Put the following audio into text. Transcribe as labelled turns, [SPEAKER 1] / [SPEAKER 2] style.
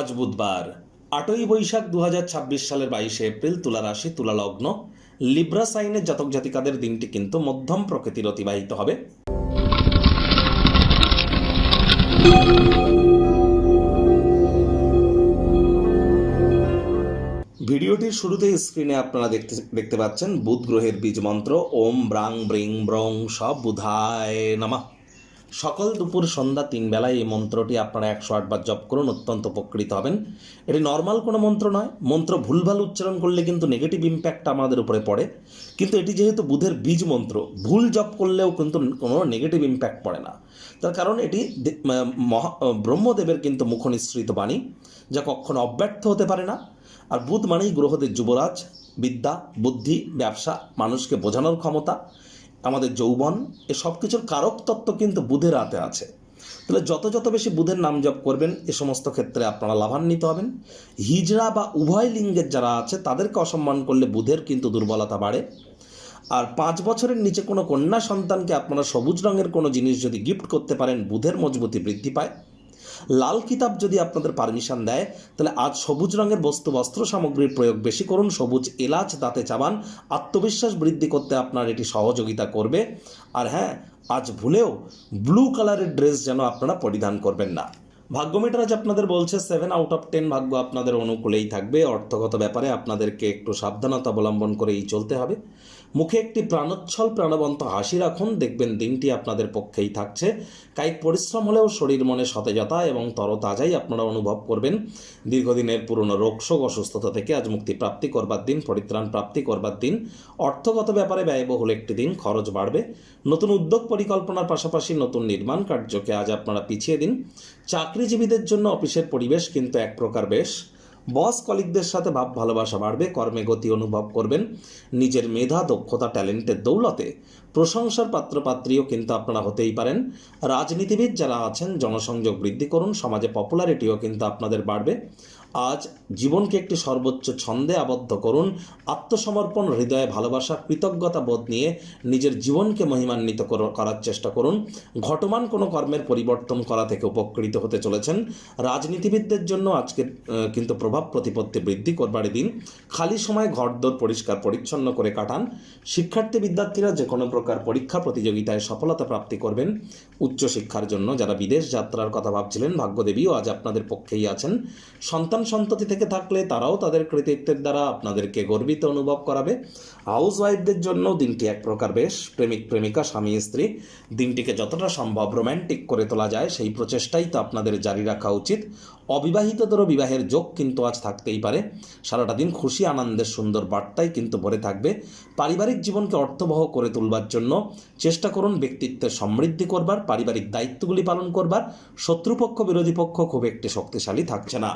[SPEAKER 1] আজ বুধবার 8ই বৈশাখ 2026 সালের 22শে এপ্রিল, তুলা রাশি, তুলা লগ্ন, লিব্রা সাইনের জাতক জাতিকাদের দিনটি কিন্তু মধ্যম প্রকৃতির অতিবাহিত হবে। ভিডিওটির শুরুতে স্ক্রিনে আপনারা দেখতে পাচ্ছেন বুধ গ্রহের বীজ মন্ত্র ওম ব্রাং ব্রিং ব্রং সব বুধায় নমঃ। সকাল দুপুর সন্ধ্যা 3 বেলায় এই মন্ত্রটি আপনারা 108 বার জপ করুন, অত্যন্ত উপকৃত হবেন। এটি নর্মাল কোনো মন্ত্র নয়। মন্ত্র ভুলভাল উচ্চারণ করলে কিন্তু নেগেটিভ ইম্প্যাক্ট আমাদের উপরে পড়ে, কিন্তু এটি যেহেতু বুধের বীজ মন্ত্র, ভুল জপ করলেও কিন্তু কোনো নেগেটিভ ইম্প্যাক্ট পড়ে না। তার কারণ এটি ব্রহ্মদেবের কিন্তু মুখনিসৃত বাণী, যা কখনো অব্যর্থ হতে পারে না। আর বুধ মানেই গ্রহদের যুবরাজ, বিদ্যা, বুদ্ধি, ব্যবসা, মানুষকে বোঝানোর ক্ষমতা, আমাদের যৌবন, এ সব কিছুর কারক তত্ত্ব কিন্তু বুধের হাতে আছে। তাহলে যত বেশি বুধের নাম জপ করবেন, এ সমস্ত ক্ষেত্রে আপনারা লাভান্বিত হবেন। হিজড়া বা উভয় লিঙ্গের যারা আছে তাদেরকে অসম্মান করলে বুধের কিন্তু দুর্বলতা বাড়ে। আর 5 বছরের নিচে কোনো কন্যা সন্তানকে আপনারা সবুজ রঙের কোনো জিনিস যদি গিফট করতে পারেন, বুধের মজবুতি বৃদ্ধি পায়। লাল কিতাব যদি আপনাদের পারমিশন দেয়, তাহলে আজ সবুজ রঙের বস্ত্র সামগ্রীর প্রয়োগ বেশি করুন। সবুজ এলাচ দাঁতে চাবান, আত্মবিশ্বাস বৃদ্ধি করতে আপনার এটি সহযোগিতা করবে। আর হ্যাঁ, আজ ভুলেও ব্লু কালারের ড্রেস যেন আপনারা পরিধান করবেন না। ভাগ্য মিটার আজ আপনাদের বলছে 7 আউট অফ 10 ভাগ্য আপনাদের অনুকূলেই থাকবে। অর্থগত ব্যাপারে আপনাদেরকে একটু সাবধানতা অবলম্বন করেই চলতে হবে। মুখে একটি প্রাণোচ্ছল প্রাণবন্ত হাসি রাখুন, দেখবেন দিনটি আপনাদের পক্ষেই থাকছে। কায়িক পরিশ্রম হলেও শরীর মনে সতেজতা এবং তরতাজাই আপনারা অনুভব করবেন। দীর্ঘদিনের পুরনো রোগশোক অসুস্থতা থেকে আজ মুক্তি প্রাপ্তি করবার দিন, পরিত্রাণ প্রাপ্তি করবার দিন। অর্থগত ব্যাপারে ব্যয়বহুল একটি দিন, খরচ বাড়বে। নতুন উদ্যোগ পরিকল্পনার পাশাপাশি নতুন নির্মাণ কার্যকে আজ আপনারা পিছিয়ে দিন। চাকরিজীবীদের জন্য অফিসের পরিবেশ কিন্তু এক প্রকার বেশ। বস কলিগদের সাথে ভাব ভালোবাসা বাড়বে, কর্মে গতি অনুভব করবেন। নিজের মেধা, দক্ষতা, ট্যালেন্টের দৌলতে প্রশংসার পাত্রপাত্রীও কিন্তু আপনারা হতেই পারেন। রাজনীতিবিদ যারা আছেন, জনসংযোগ বৃদ্ধি করুন, সমাজে পপুলারিটিও কিন্তু আপনাদের বাড়বে। আজ জীবনকে একটি সর্বোচ্চ ছন্দে আবদ্ধ করুন। আত্মসমর্পণ, হৃদয়ে ভালোবাসা, কৃতজ্ঞতা বোধ নিয়ে নিজের জীবনকে মহিমান্বিত করার চেষ্টা করুন। ঘটমান কোনো কর্মের পরিবর্তন করা থেকে উপকৃত হতে চলেছেন। রাজনীতিবিদদের জন্য আজকে কিন্তু প্রভাব প্রতিপত্তি বৃদ্ধি করবার দিন। খালি সময় ঘরদোর পরিষ্কার পরিচ্ছন্ন করে কাটান। শিক্ষার্থী বিদ্যার্থীরা যে কোনো প্রকার পরীক্ষা প্রতিযোগিতায় সফলতা প্রাপ্তি করবেন। উচ্চশিক্ষার জন্য যারা বিদেশ যাত্রার কথা ভাবছিলেন, ভাগ্যদেবীও আজ আপনাদের পক্ষেই আছেন। সন্তান সন্ততি থেকে থাকলে তারাও তাদের কৃতিত্বের দ্বারা আপনাদেরকে গর্বিত অনুভব করাবে। হাউস ওয়াইফদের জন্য দিনটি এক প্রকার বেশ। প্রেমিক প্রেমিকা, স্বামী স্ত্রী, দিনটিকে যতটা সম্ভব রোম্যান্টিক করে তোলা যায় সেই প্রচেষ্টাই তো আপনাদের জারি রাখা উচিত। অবিবাহিতদেরও বিবাহের যোগ কিন্তু আজ থাকতেই পারে। সারাটা দিন খুশি আনন্দের সুন্দর বার্তাই কিন্তু ভরে থাকবে। পারিবারিক জীবনকে অর্থবহ করে তুলবার জন্য চেষ্টা করুন ব্যক্তিত্বের সমৃদ্ধি করবার, পারিবারিক দায়িত্বগুলি পালন করবার। শত্রুপক্ষ বিরোধী পক্ষ খুব একটি শক্তিশালী থাকছে না।